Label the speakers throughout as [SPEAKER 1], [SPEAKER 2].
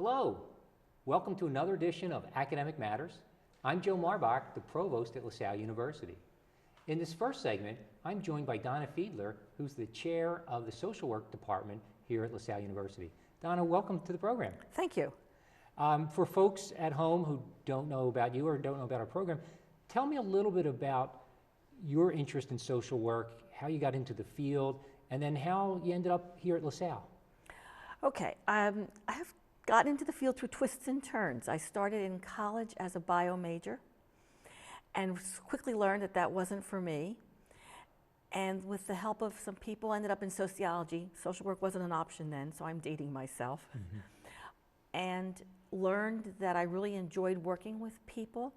[SPEAKER 1] Hello, welcome to another edition of Academic Matters. I'm Joe Marbach, the Provost at LaSalle University. In this first segment, I'm joined by Donna Fiedler, who's the chair of the Social Work Department here at LaSalle University. Donna, welcome to the program.
[SPEAKER 2] Thank you.
[SPEAKER 1] For folks at home who don't know about you or don't know about our program, tell me a little bit about your interest in social work, how you got into the field, and then how you ended up here at LaSalle.
[SPEAKER 2] Okay, I have gotten into the field through twists and turns. I started in college as a bio major and quickly learned that that wasn't for me. And with the help of some people, I ended up in sociology. Social work wasn't an option then, so I'm dating myself. And learned that I really enjoyed working with people,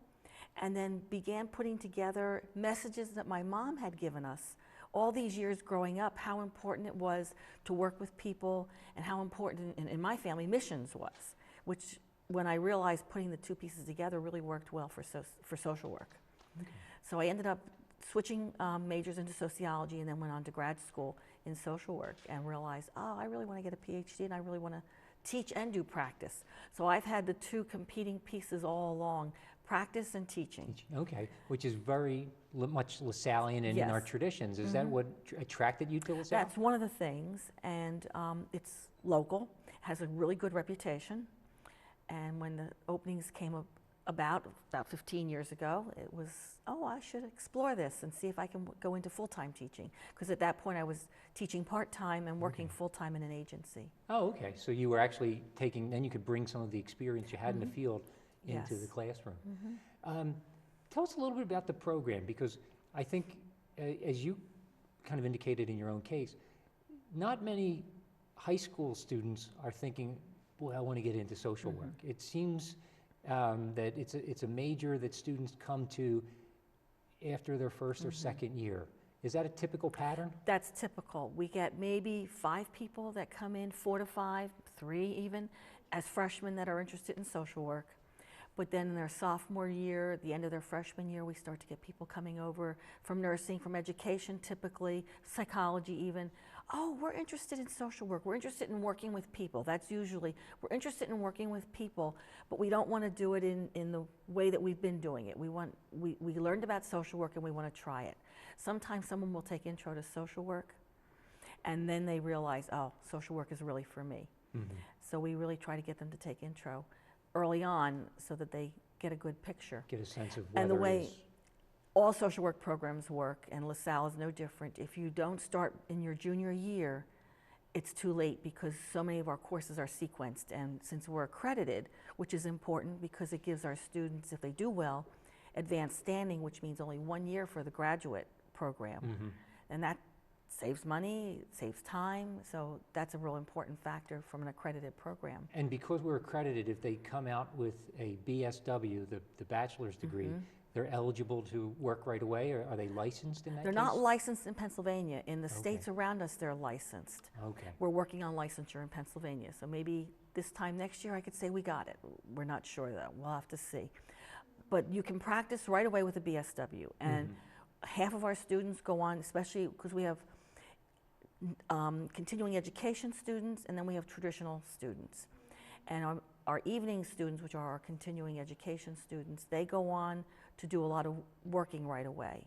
[SPEAKER 2] and then began putting together messages that my mom had given us all these years growing up, how important it was to work with people and how important in my family missions was, which when I realized putting the two pieces together really worked well for social work. Okay. So I ended up switching majors into sociology and then went on to grad school in social work and realized, oh, I really want to get a PhD and I really want to teach and do practice. So I've had the two competing pieces all along, practice and teaching.
[SPEAKER 1] Okay, which is very much LaSallian in our traditions. Is that what attracted you to LaSalle?
[SPEAKER 2] That's one of the things, and it's local, has a really good reputation, and when the openings came about 15 years ago, it was, oh, I should explore this and see if I can go into full-time teaching, because at that point I was teaching part-time and working full-time in an agency.
[SPEAKER 1] Oh, okay, so you were actually taking, then you could bring some of the experience you had in the field into the classroom. Tell us a little bit about the program, because I think, as you kind of indicated in your own case, not many high school students are thinking, boy, I want to get into social work. It seems that it's a major that students come to after their first or second year. Is that a typical pattern?
[SPEAKER 2] That's typical. We get maybe 5 people that come in, 4 to 5, 3 even, as freshmen that are interested in social work. But then in their sophomore year, at the end of their freshman year, we start to get people coming over from nursing, from education typically, psychology even. Oh, we're interested in social work. We're interested in working with people. That's usually, we're interested in working with people, but we don't want to do it in the way that we've been doing it. We learned about social work and we want to try it. Sometimes someone will take intro to social work and then they realize, oh, social work is really for me. So we really try to get them to take intro early on so that they get a good picture.
[SPEAKER 1] Get a sense of whether
[SPEAKER 2] and the way all social work programs work, and LaSalle is no different, if you don't start in your junior year, it's too late because so many of our courses are sequenced, and since we're accredited, which is important because it gives our students, if they do well, advanced standing, which means only 1 year for the graduate program. And that saves money, it saves time, so that's a real important factor from an accredited program.
[SPEAKER 1] And because we're accredited, if they come out with a BSW, the bachelor's degree, they're eligible to work right away, or are they licensed in that
[SPEAKER 2] They're
[SPEAKER 1] case?
[SPEAKER 2] not licensed in Pennsylvania. In the states around us, they're licensed. We're working on licensure in Pennsylvania, so maybe this time next year I could say we got it. We're not sure though, we'll have to see. But you can practice right away with a BSW, and half of our students go on, especially because we have continuing education students, and then we have traditional students. And our evening students, which are our continuing education students, they go on to do a lot of working right away.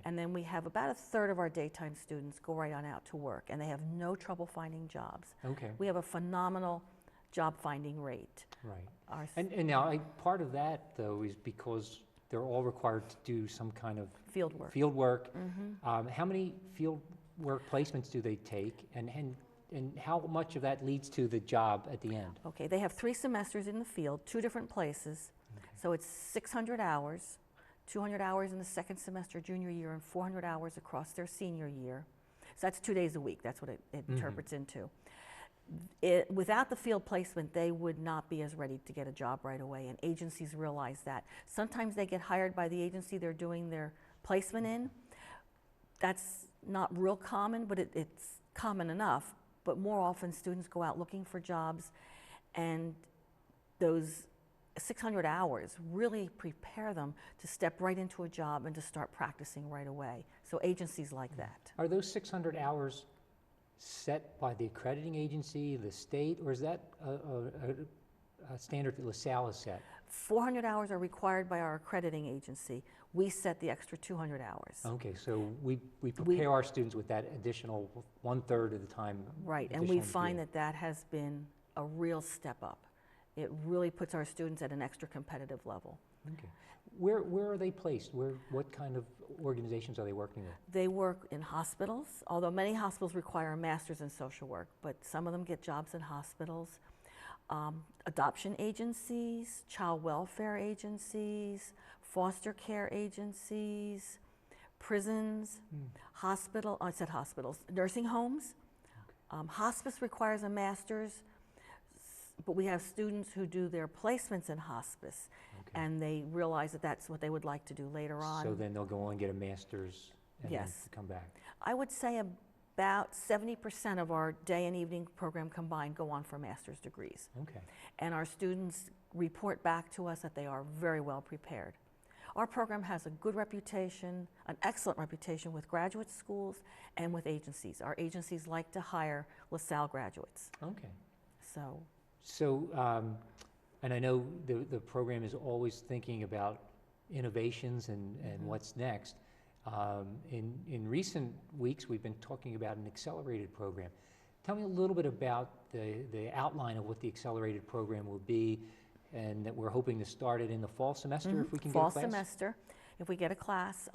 [SPEAKER 2] And then we have about 1/3 of our daytime students go right on out to work, and they have no trouble finding jobs. We have a phenomenal job finding rate.
[SPEAKER 1] And now part of that, though, is because they're all required to do some kind of
[SPEAKER 2] field work.
[SPEAKER 1] How many field work placements do they take, and how much of that leads to the job at the end?
[SPEAKER 2] Okay, they have 3 semesters in the field, 2 different places. So it's 600 hours, 200 hours in the second semester junior year and 400 hours across their senior year. So that's 2 days a week, that's what it interprets into. Without the field placement, they would not be as ready to get a job right away, and agencies realize that. Sometimes they get hired by the agency they're doing their placement in. That's not real common, but it's common enough. But more often, students go out looking for jobs, and those 600 hours really prepare them to step right into a job and to start practicing right away. So agencies like that.
[SPEAKER 1] Are those 600 hours set by the accrediting agency, the state, or is that standard that LaSalle has set?
[SPEAKER 2] 400 hours are required by our accrediting agency. We set the extra 200 hours.
[SPEAKER 1] Okay, so we prepare our students with that additional 1/3 of the time.
[SPEAKER 2] Right, and we find that that has been a real step up. It really puts our students at an extra competitive level.
[SPEAKER 1] Okay. Where are they placed? What kind of organizations are they working with?
[SPEAKER 2] They work in hospitals, although many hospitals require a master's in social work, but some of them get jobs in hospitals. Adoption agencies, child welfare agencies, foster care agencies, prisons, I said hospitals, nursing homes. Hospice requires a master's, but we have students who do their placements in hospice, and they realize that that's what they would like to do later on.
[SPEAKER 1] So then they'll go on and get a master's and then come back.
[SPEAKER 2] I would say about 70% of our day and evening program combined go on for master's degrees.
[SPEAKER 1] Okay.
[SPEAKER 2] And our students report back to us that they are very well prepared. Our program has a good reputation, an excellent reputation with graduate schools and with agencies. Our agencies like to hire LaSalle graduates.
[SPEAKER 1] Okay.
[SPEAKER 2] So,
[SPEAKER 1] and I know the program is always thinking about innovations and what's next. In recent weeks, we've been talking about an accelerated program. Tell me a little bit about the outline of what the accelerated program will be, and that we're hoping to start it in the fall semester if we can get a class?
[SPEAKER 2] Fall semester, if we get a class.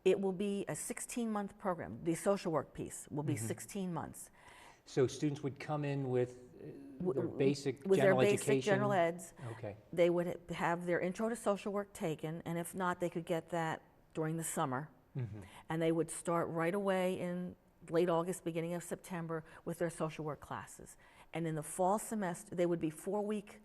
[SPEAKER 2] It will be a 16-month program. The social work piece will be 16 months.
[SPEAKER 1] So students would come in with their basic
[SPEAKER 2] with
[SPEAKER 1] general
[SPEAKER 2] their
[SPEAKER 1] education?
[SPEAKER 2] basic general eds.
[SPEAKER 1] Okay.
[SPEAKER 2] They would have their intro to social work taken, and if not, they could get that during the summer. And they would start right away in late August, beginning of September with their social work classes. And in the fall semester, they would be 4-week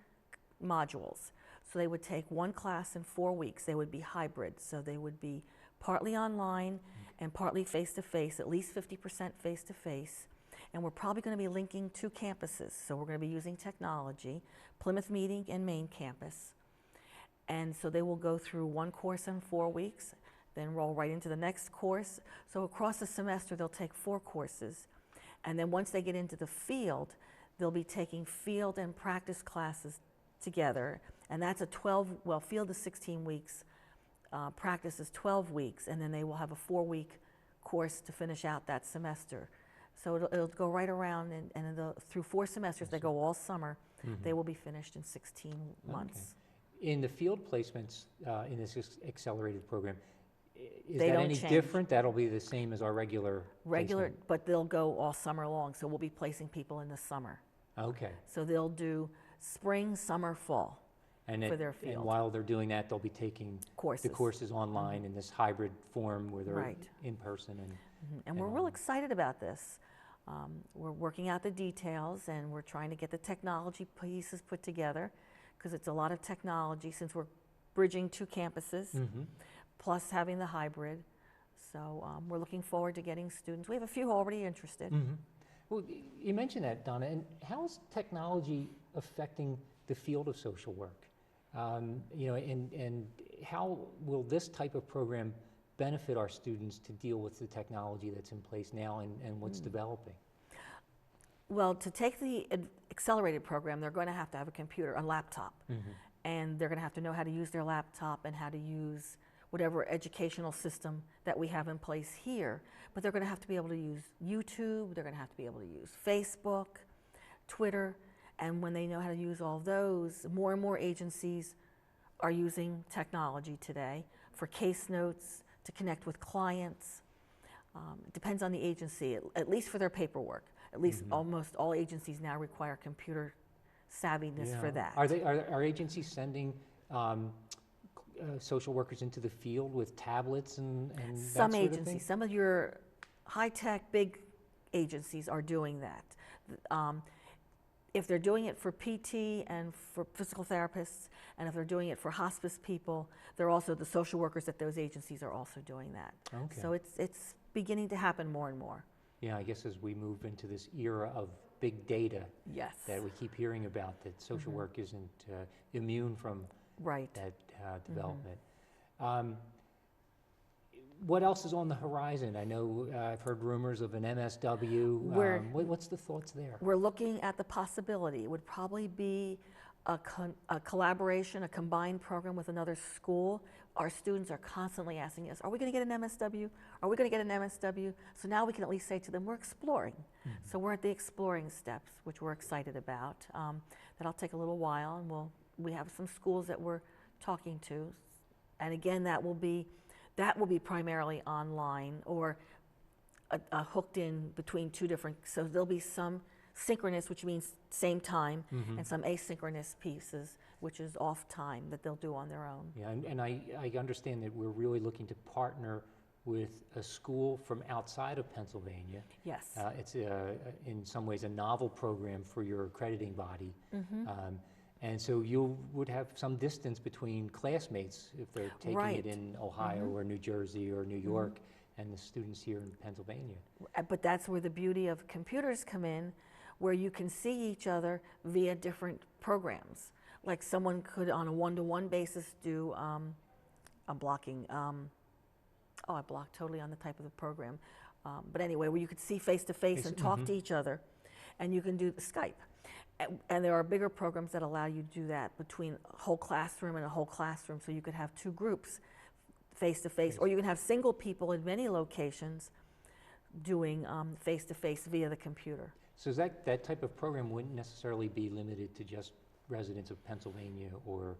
[SPEAKER 2] modules. So they would take one class in 4 weeks. They would be hybrid. So they would be partly online and partly face-to-face, at least 50% face-to-face. And we're probably going to be linking 2 campuses. So we're going to be using technology, Plymouth Meeting and Main campus. And so they will go through one course in 4 weeks, then roll right into the next course. So across the semester, they'll take 4 courses. And then once they get into the field, they'll be taking field and practice classes together. And that's a field is 16 weeks, practice is 12 weeks, and then they will have a 4-week course to finish out that semester. So it'll go right around, and through 4 semesters, they go all summer, they will be finished in 16 months.
[SPEAKER 1] Okay. In the field placements in this accelerated program, is
[SPEAKER 2] They
[SPEAKER 1] that
[SPEAKER 2] don't
[SPEAKER 1] any
[SPEAKER 2] change.
[SPEAKER 1] different? That'll be the same as our regular placement?
[SPEAKER 2] But they'll go all summer long, so we'll be placing people in the summer.
[SPEAKER 1] Okay.
[SPEAKER 2] So they'll do spring, summer, fall for their field.
[SPEAKER 1] And while they're doing that, they'll be taking the courses online in this hybrid form where they're in person.
[SPEAKER 2] And we're real excited about this. We're working out the details, and we're trying to get the technology pieces put together, because it's a lot of technology since we're bridging 2 campuses, plus having the hybrid. So we're looking forward to getting students. We have a few already interested.
[SPEAKER 1] Well, you mentioned that, Donna, and how is technology affecting the field of social work? You know, and how will this type of program benefit our students to deal with the technology that's in place now and what's developing?
[SPEAKER 2] Well, to take the accelerated program, they're going to have a computer, a laptop. And they're going to have to know how to use their laptop and how to use whatever educational system that we have in place here. But they're going to have to be able to use YouTube, they're going to have to be able to use Facebook, Twitter, and when they know how to use all those, more and more agencies are using technology today for case notes, to connect with clients. It depends on the agency, at least for their paperwork. At least almost all agencies now require computer savviness for that.
[SPEAKER 1] Are agencies sending social workers into the field with tablets and that
[SPEAKER 2] Some
[SPEAKER 1] sort of thing?
[SPEAKER 2] agencies, some of your high-tech big agencies are doing that. If they're doing it for PT and for physical therapists, and if they're doing it for hospice people, they're also the social workers at those agencies are also doing that.
[SPEAKER 1] Okay.
[SPEAKER 2] So it's beginning to happen more and more.
[SPEAKER 1] Yeah, I guess as we move into this era of big data
[SPEAKER 2] Yes.
[SPEAKER 1] that we keep hearing about, that social work isn't immune from that development. What else is on the horizon? I know I've heard rumors of an MSW. What's the thoughts there?
[SPEAKER 2] We're looking at the possibility. It would probably be a collaboration, a combined program with another school, our students are constantly asking us, are we going to get an MSW? Are we going to get an MSW? So now we can at least say to them, we're exploring. So we're at the exploring steps, which we're excited about. That'll take a little while, and we have some schools that we're talking to. And again, that will be primarily online or hooked in between two different, so there'll be some synchronous, which means same time, and some asynchronous pieces, which is off time, that they'll do on their own.
[SPEAKER 1] Yeah, and I understand that we're really looking to partner with a school from outside of Pennsylvania.
[SPEAKER 2] Yes.
[SPEAKER 1] It's in some ways a novel program for your accrediting body. And so you would have some distance between classmates if they're taking it in Ohio or New Jersey or New York and the students here in Pennsylvania.
[SPEAKER 2] But that's where the beauty of computers come in, where you can see each other via different programs. Like someone could, on a one-to-one basis, do I'm blocking. I blocked totally on the type of the program. But anyway, where you could see face-to-face and talk to each other, and you can do Skype. And there are bigger programs that allow you to do that between a whole classroom and a whole classroom, so you could have two groups face-to-face, or you can have single people in many locations doing face-to-face via the computer.
[SPEAKER 1] So that type of program wouldn't necessarily be limited to just residents of Pennsylvania or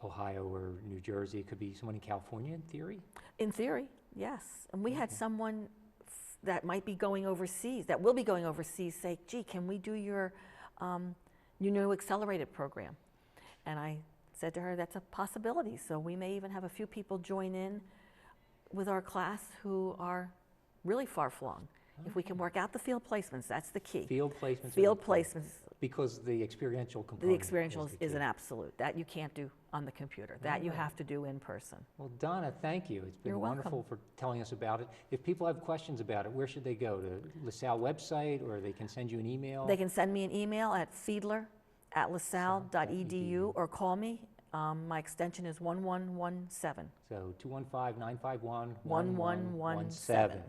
[SPEAKER 1] Ohio or New Jersey. It could be someone in California, in theory?
[SPEAKER 2] In theory, yes. And we had someone that might be going overseas, that will be going overseas, say, gee, can we do your accelerated program? And I said to her, that's a possibility. So we may even have a few people join in with our class who are really far-flung. If we can work out the field placements, that's the key.
[SPEAKER 1] Field placements?
[SPEAKER 2] Field placements.
[SPEAKER 1] Because the experiential component.
[SPEAKER 2] The experiential is an absolute. That you can't do on the computer. That you have to do in person.
[SPEAKER 1] Well, Donna, thank you. It's been wonderful for telling us about it. If people have questions about it, where should they go? To the Salle website, or they can send you an email?
[SPEAKER 2] They can send me an email at fiedler@lasalle.edu or call me. My extension is 1117.
[SPEAKER 1] So 215-951-1117.
[SPEAKER 2] 1117.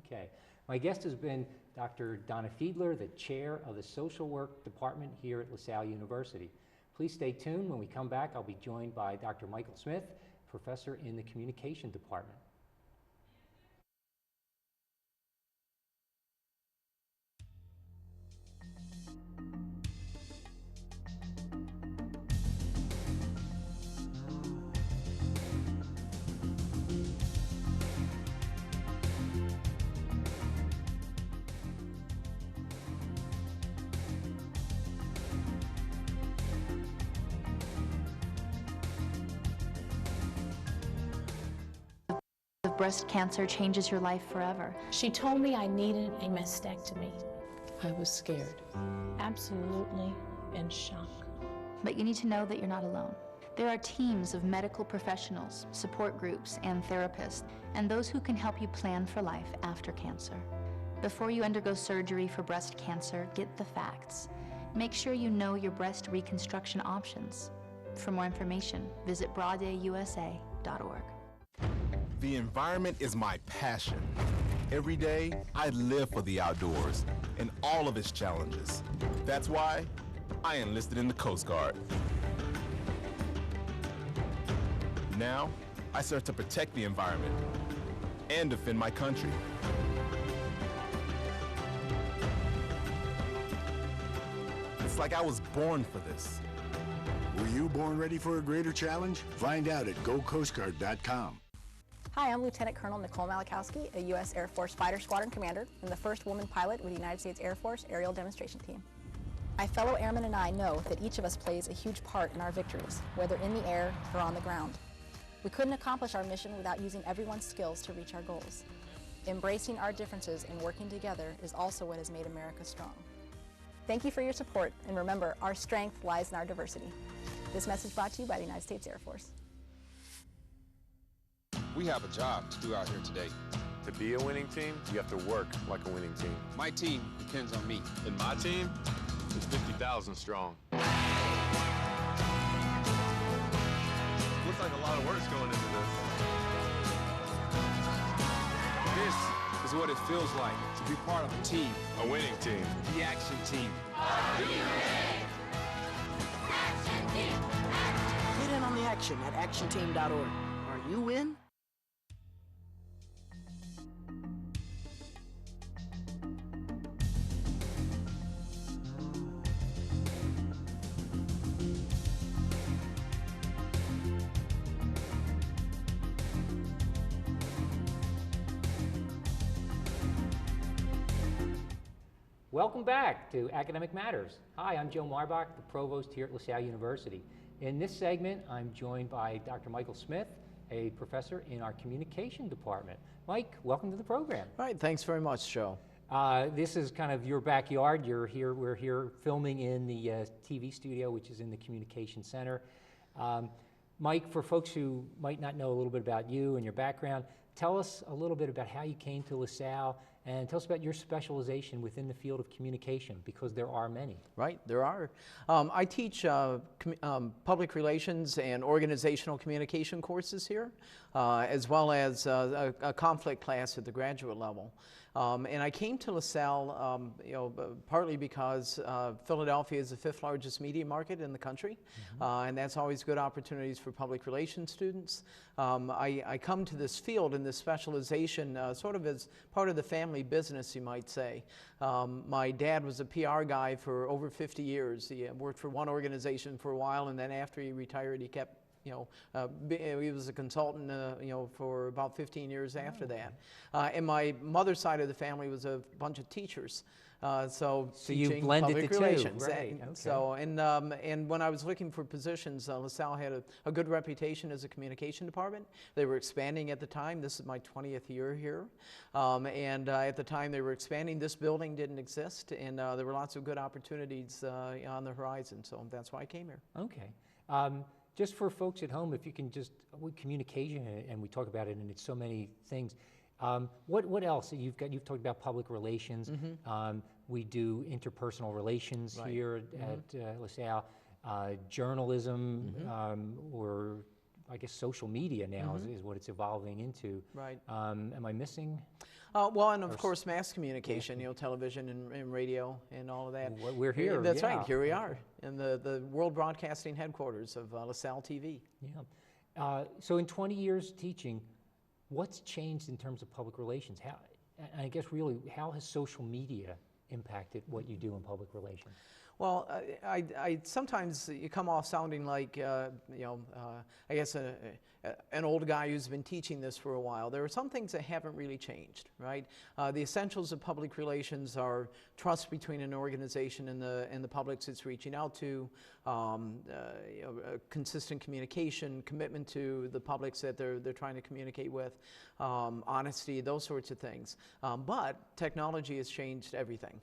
[SPEAKER 1] Okay. My guest has been Dr. Donna Fiedler, the chair of the Social Work Department here at LaSalle University. Please stay tuned. When we come back, I'll be joined by Dr. Michael Smith, professor in the Communication Department.
[SPEAKER 3] Breast cancer changes your life forever.
[SPEAKER 4] She told me I needed a mastectomy.
[SPEAKER 5] I was scared.
[SPEAKER 4] Absolutely in shock.
[SPEAKER 3] But you need to know that you're not alone. There are teams of medical professionals, support groups, and therapists, and those who can help you plan for life after cancer. Before you undergo surgery for breast cancer, get the facts. Make sure you know your breast reconstruction options. For more information, visit broaddayusa.org.
[SPEAKER 6] The environment is my passion. Every day, I live for the outdoors and all of its challenges. That's why I enlisted in the Coast Guard. Now, I serve to protect the environment and defend my country. It's like I was born for this.
[SPEAKER 7] Were you born ready for a greater challenge? Find out at gocoastguard.com.
[SPEAKER 8] Hi, I'm Lieutenant Colonel Nicole Malachowski, a U.S. Air Force Fighter Squadron Commander and the first woman pilot with the United States Air Force Aerial Demonstration Team. My fellow airmen and I know that each of us plays a huge part in our victories, whether in the air or on the ground. We couldn't accomplish our mission without using everyone's skills to reach our goals. Embracing our differences and working together is also what has made America strong. Thank you for your support, and remember, our strength lies in our diversity. This message brought to you by the United States Air Force.
[SPEAKER 9] We have a job to do out here today.
[SPEAKER 10] To be a winning team, you have to work like a winning team.
[SPEAKER 9] My team depends on me.
[SPEAKER 10] And my team is 50,000 strong. Looks like a lot of work's going into this.
[SPEAKER 9] This is what it feels like to be part of a team.
[SPEAKER 10] A winning team.
[SPEAKER 9] The Action Team.
[SPEAKER 11] Are you ready? Action Team! action at actionteam.org. Are you in?
[SPEAKER 1] Welcome back to Academic Matters. Hi, I'm Joe Marbach, the Provost here at LaSalle University. In this segment, I'm joined by Dr. Michael Smith, a professor in our communication department. Mike, welcome to the program.
[SPEAKER 12] All right, thanks very much, Joe.
[SPEAKER 1] This is kind of your backyard. We're here filming in the TV studio, which is in the Communication Center. Mike, for folks who might not know a little bit about you and your background, tell us a little bit about how you came to LaSalle, and tell us about your specialization within the field of communication, because there are many.
[SPEAKER 12] Right, there are. I teach public relations and organizational communication courses here, as well as a conflict class at the graduate level. And I came to LaSalle, partly because Philadelphia is the 5th largest media market in the country, and that's always good opportunities for public relations students. I come to this field and this specialization sort of as part of the family business, you might say. My dad was a PR guy for over 50 years. He worked for one organization for a while, and then after he retired, he kept he was a consultant, for about 15 years after that. And my mother's side of the family was a bunch of teachers. So
[SPEAKER 1] you
[SPEAKER 12] teaching
[SPEAKER 1] blended
[SPEAKER 12] public
[SPEAKER 1] the
[SPEAKER 12] relations.
[SPEAKER 1] two, right? Okay.
[SPEAKER 12] So, and when I was looking for positions, LaSalle had a good reputation as a communication department. They were expanding at the time. This is my 20th year here. And at the time they were expanding, this building didn't exist, and there were lots of good opportunities on the horizon. So that's why I came here.
[SPEAKER 1] Okay. Just for folks at home, if you can just, communication, and we talk about it, and it's so many things. What else? You've talked about public relations. We do interpersonal relations here at LaSalle. Journalism, or I guess social media now is what it's evolving into.
[SPEAKER 12] Right.
[SPEAKER 1] Am I missing?
[SPEAKER 12] Well, and of course, mass communication, television and radio and all of that.
[SPEAKER 1] We're here.
[SPEAKER 12] That's right. Here we are in the World Broadcasting headquarters of LaSalle TV.
[SPEAKER 1] Yeah. So in 20 years teaching, what's changed in terms of public relations? I guess really, how has social media impacted what you do in public relations?
[SPEAKER 12] Well, I sometimes you come off sounding like, I guess an old guy who's been teaching this for a while. There are some things that haven't really changed, right? The essentials of public relations are trust between an organization and the publics it's reaching out to, consistent communication, commitment to the publics that they're trying to communicate with, honesty, those sorts of things. But technology has changed everything.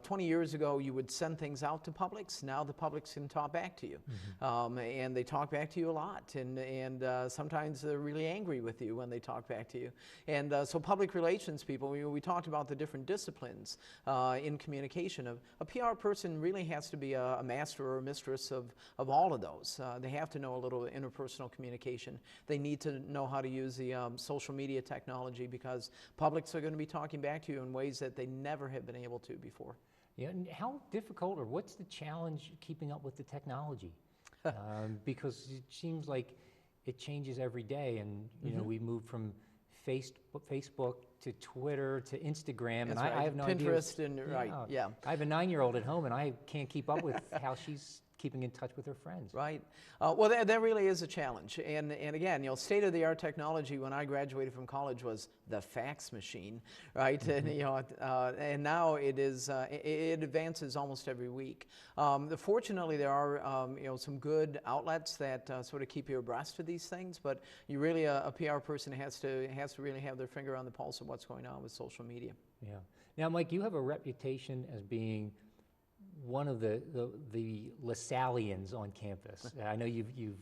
[SPEAKER 12] 20 years ago, you would send things out to publics. Now the publics can talk back to you, and they talk back to you a lot, and sometimes they're really angry with you when they talk back to you. And so public relations people, we talked about the different disciplines in communication. A PR person really has to be a master or a mistress of all of those. They have to know a little interpersonal communication. They need to know how to use the social media technology, because publics are going to be talking back to you in ways that they never have been able to before.
[SPEAKER 1] Yeah, and how difficult, or what's the challenge keeping up with the technology? Because it seems like it changes every day, and we moved from Facebook to Twitter to Instagram, and I have no idea.
[SPEAKER 12] Pinterest and yeah.
[SPEAKER 1] I have a 9-year-old at home, and I can't keep up with how she's keeping in touch with her friends.
[SPEAKER 12] Right. Well, that really is a challenge. And again, state-of-the-art technology when I graduated from college was the fax machine, right? And and now it is it advances almost every week. Fortunately, there are some good outlets that sort of keep you abreast of these things. But you really a PR person has to really have their finger on the pulse of what's going on with social media.
[SPEAKER 1] Yeah. Now, Mike, you have a reputation as being one of the LaSallians on campus. I know you've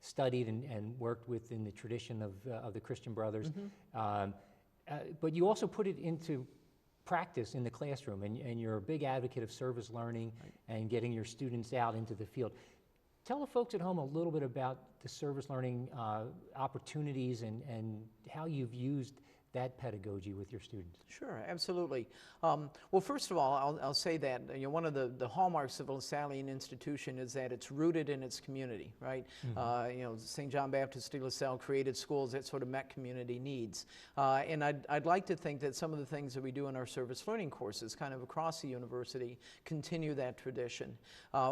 [SPEAKER 1] studied and worked within the tradition of the Christian Brothers, but you also put it into practice in the classroom, and you're a big advocate of service learning and getting your students out into the field. Tell the folks at home a little bit about the service learning opportunities and how you've used that pedagogy with your students?
[SPEAKER 12] Sure, absolutely. Well, first of all, I'll say that one of the hallmarks of a Lasallian institution is that it's rooted in its community, right? St. John Baptist de La Salle created schools that sort of met community needs. And I'd like to think that some of the things that we do in our service learning courses kind of across the university continue that tradition.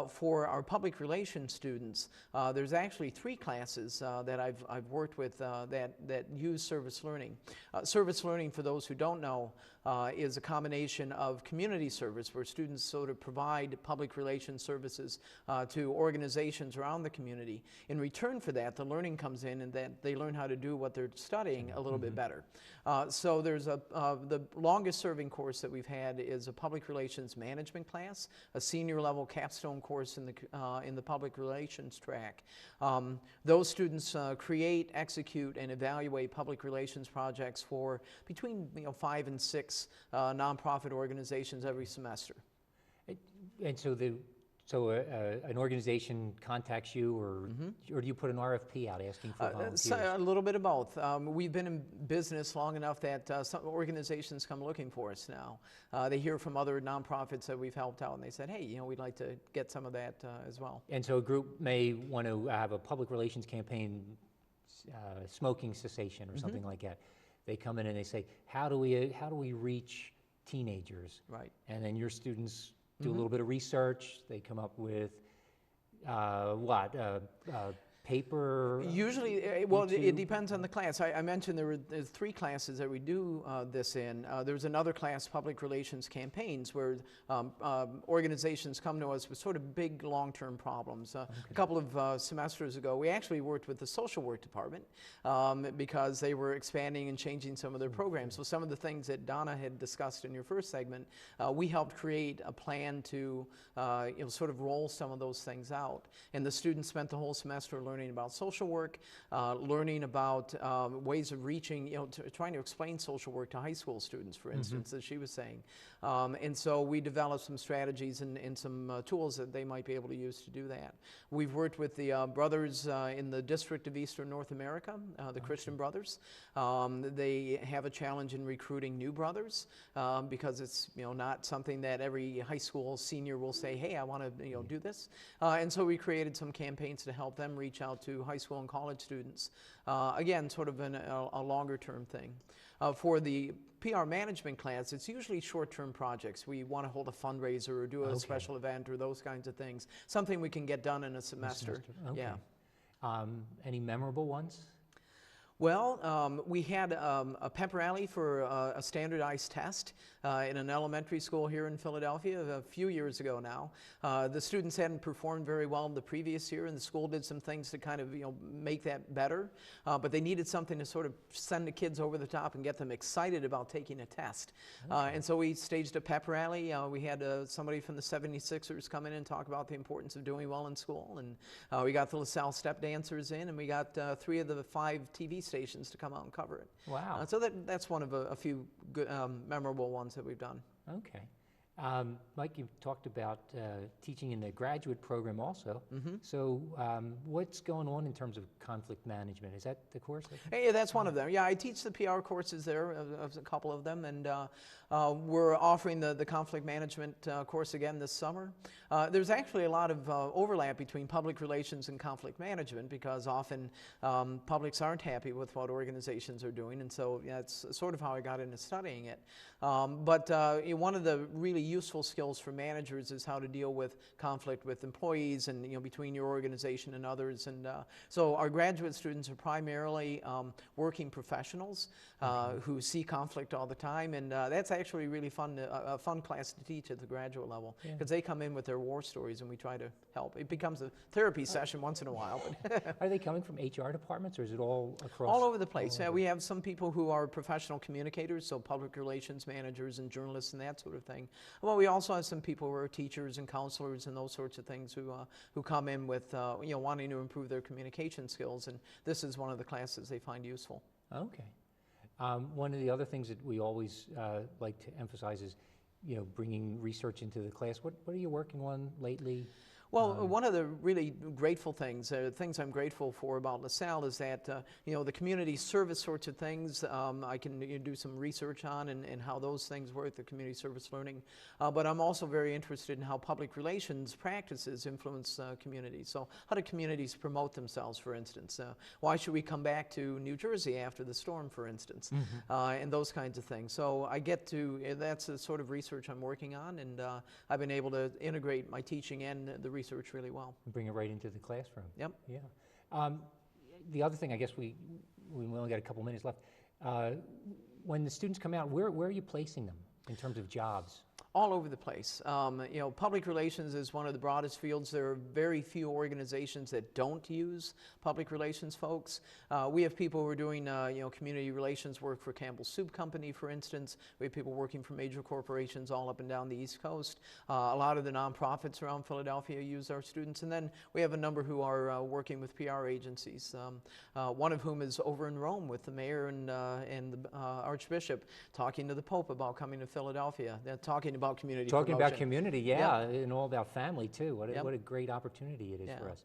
[SPEAKER 12] For our public relations students, there's actually 3 classes that I've worked with that use service learning. Service learning, for those who don't know, is a combination of community service, where students sort of provide public relations services to organizations around the community. In return for that, the learning comes in and that they learn how to do what they're studying a little bit better. So there's the longest serving course that we've had is a public relations management class, a senior level capstone course in the public relations track. Those students create, execute, and evaluate public relations projects for between 5 and 6 nonprofit organizations every semester.
[SPEAKER 1] And so an organization contacts you, or do you put an RFP out asking for volunteers?
[SPEAKER 12] A little bit of both. We've been in business long enough that some organizations come looking for us now. They hear from other nonprofits that we've helped out, and they said, hey, we'd like to get some of that as well.
[SPEAKER 1] And so a group may want to have a public relations campaign, smoking cessation or something like that. They come in and they say, how do we reach teenagers? Right. And then your students do a little bit of research. They come up with paper?
[SPEAKER 12] Usually, well, it depends on the class. I mentioned there's 3 classes that we do this in. There's another class, public relations campaigns, where organizations come to us with sort of big long-term problems. A couple of semesters ago, we actually worked with the social work department because they were expanding and changing some of their programs. So some of the things that Donna had discussed in your first segment, we helped create a plan to sort of roll some of those things out. And the students spent the whole semester learning about social work, learning about ways of reaching, trying to explain social work to high school students, for instance, as she was saying. And so we developed some strategies and some tools that they might be able to use to do that. We've worked with the brothers in the District of Eastern North America, the Christian Brothers. They have a challenge in recruiting new brothers because it's not something that every high school senior will say, hey, I want to do this. And so we created some campaigns to help them reach out to high school and college students. Again, sort of a longer term thing. For the PR management class, it's usually short-term projects. We want to hold a fundraiser or do a special event or those kinds of things. Something we can get done in a semester.
[SPEAKER 1] Okay.
[SPEAKER 12] Yeah.
[SPEAKER 1] Any memorable ones?
[SPEAKER 12] Well, we had a pep rally for a standardized test in an elementary school here in Philadelphia a few years ago now. The students hadn't performed very well the previous year, and the school did some things to kind of make that better. But they needed something to sort of send the kids over the top and get them excited about taking a test. And so we staged a pep rally. We had somebody from the 76ers come in and talk about the importance of doing well in school. And we got the LaSalle step dancers in, and we got 3 of the 5 TV stations to come out and cover it.
[SPEAKER 1] Wow.
[SPEAKER 12] So that's one of a few good, memorable ones that we've done.
[SPEAKER 1] Okay. Mike, you've talked about teaching in the graduate program also. So what's going on in terms of conflict management? Is that the course?
[SPEAKER 12] Yeah, that's one of them. Yeah, I teach the PR courses there, a couple of them, and we're offering the conflict management course again this summer. There's actually a lot of overlap between public relations and conflict management because often publics aren't happy with what organizations are doing, and so that's sort of how I got into studying it. But one of the really useful skills for managers is how to deal with conflict with employees and between your organization and others. And so our graduate students are primarily working professionals who see conflict all the time, and that's actually really fun, a fun class to teach at the graduate level because they come in with their war stories and we try to help. It becomes a therapy session once in a while.
[SPEAKER 1] Are they coming from HR departments or is it all across?
[SPEAKER 12] All over the place. We have some people who are professional communicators, so public relations managers and journalists and that sort of thing. Well, we also have some people who are teachers and counselors and those sorts of things who come in with wanting to improve their communication skills, and this is one of the classes they find useful.
[SPEAKER 1] Okay. One of the other things that we always like to emphasize is bringing research into the class. What are you working on lately?
[SPEAKER 12] Well, one of the really grateful things, things I'm grateful for about LaSalle is that, you know, the community service sorts of things I can do some research on and how those things work, the community service learning. But I'm also very interested in how public relations practices influence communities. So how do communities promote themselves, for instance? Why should we come back to New Jersey after the storm, for instance? And those kinds of things. So I get to, that's the sort of research I'm working on, and I've been able to integrate my teaching and the research really well.
[SPEAKER 1] Bring it right into the classroom.
[SPEAKER 12] Yep.
[SPEAKER 1] Yeah. The other thing, I guess we only got a couple minutes left. When the students come out, where are you placing them in terms of jobs?
[SPEAKER 12] All over the place. You know, public relations is one of the broadest fields. There are very few organizations that don't use public relations folks. We have people who are doing, you know, community relations work for Campbell's Soup Company, for instance. We have people working for major corporations all up and down the East Coast. A lot of the nonprofits around Philadelphia use our students. And then we have a number who are working with PR agencies, one of whom is over in Rome with the mayor and the Archbishop talking to the Pope about coming to Philadelphia. They're talking about community
[SPEAKER 1] Talking
[SPEAKER 12] promotion.
[SPEAKER 1] about community, yeah, and all about family too. What a great opportunity it is for us.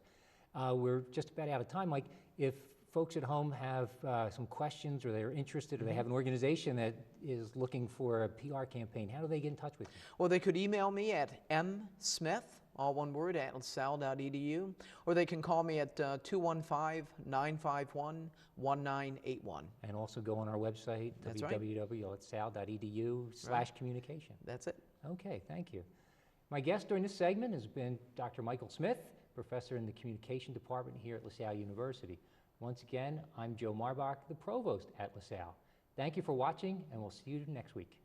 [SPEAKER 1] We're just about out of time. Mike, if folks at home have some questions or they're interested or they have an organization that is looking for a PR campaign, how do they get in touch with you?
[SPEAKER 12] Well, they could email me at msmith, all one word, at lasalle.edu, or they can call me at 215-951-1981.
[SPEAKER 1] And also go on our website, www.lasalle.edu/communication.
[SPEAKER 12] That's it.
[SPEAKER 1] Okay, thank you. My guest during this segment has been Dr. Michael Smith, professor in the Communication Department here at LaSalle University. Once again, I'm Joe Marbach, the Provost at LaSalle. Thank you for watching, and we'll see you next week.